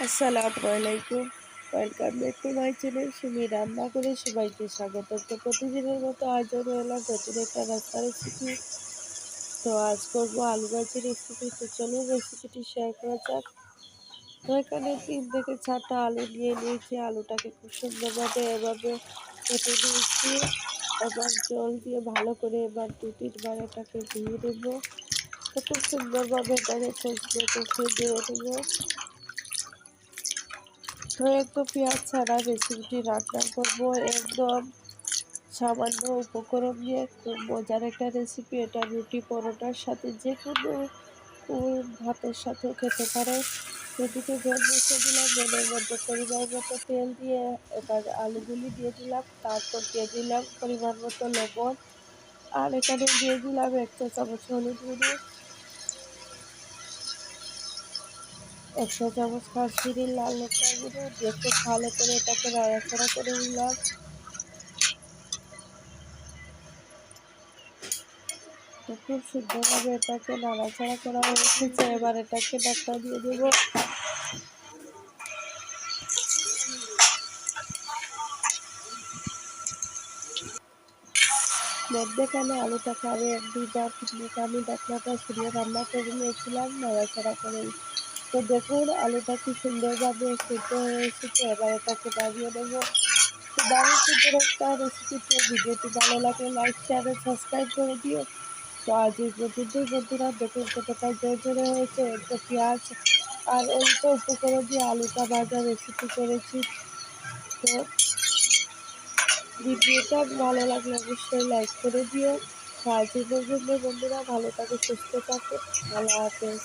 আসসালামু আলাইকুম। Welcome back to my channel Sumi রান্না করে সবাইকে স্বাগত। তো প্রতিদিনের মতো আজও রইলাম নতুন একটা রাস্তা রেসিপি। তো আজ করবো আলু ভাজি রেসিপি। তো চলুন রেসিপিটি শেয়ার করা যাক। তো এখানে 3 থেকে 4টা আলু নিয়ে নিয়েছি। আলুটাকে খুব সুন্দরভাবে এভাবে কেটে নিয়েছি। এবার জল দিয়ে ভালো করে এবার 2-3 বার এটাকে ধুয়ে দেবো। তো খুব সুন্দরভাবে এটাকে কষিয়ে দিয়ে দেবো। তো একদম পেঁয়াজ ছাড়া রেসিপিটি রান্না করবো, একদম সামান্য উপকরণ দিয়ে খুব মজার একটা রেসিপি। এটা রুটি পরোটার সাথে যে কোনো ভাতের সাথেও খেতে পারে। এদিকে জল বসিয়ে দিলাম, জলের মধ্যে পরিমাণ মতো তেল দিয়ে এবার আলুগুলি দিয়ে দিলাম, তারপর দিয়ে দিলাম পরিমাণ মতো লবণ, আর এখানে দিয়ে দিলাম 1 চা চামচ হলুদ গুঁড়ো, 1 চা চামচ কাশ্মীরি লাল লঙ্কার গুঁড়ো দিয়ে খুব ভালো করে এটাকে নাড়াচাড়া করে নিলাম। তো খুব সুন্দরভাবে এটাকে নাড়াচাড়া করা হয়ে এসেছে। এবার এটাকে ঢাকনা দিয়ে দেব। মধ্যেখানে আলুটাকে আমি 1-2 বার আমি ঢাকনাটা সরিয়ে রান্না করে নিয়েছিলাম নাড়াচাড়া করে। তো দেখুন আলুটা কি সুন্দরভাবে সিদ্ধ হয়ে এসেছে। এবার এটাকে নামিয়ে নেব। তো দারুণ সুন্দর একটা রেসিপি। ভিডিওটি ভালো লাগলে লাইক শেয়ার ও সাবস্ক্রাইব করে দিও। তো আজ এই পর্যন্তই বন্ধুরা, দেখুন কতটা ঝরঝরে হয়েছে। তো পেঁয়াজ আর অল্প উপকরণ দিয়ে আলুটা ভাজা রেসিপি করেছি। তো ভিডিওটা ভালো লাগলে অবশ্যই লাইক করে দিও। তো আজ এই পর্যন্ত বন্ধুরা, ভালো থাকো, সুস্থ থাকো, আল্লাহ হাফেজ।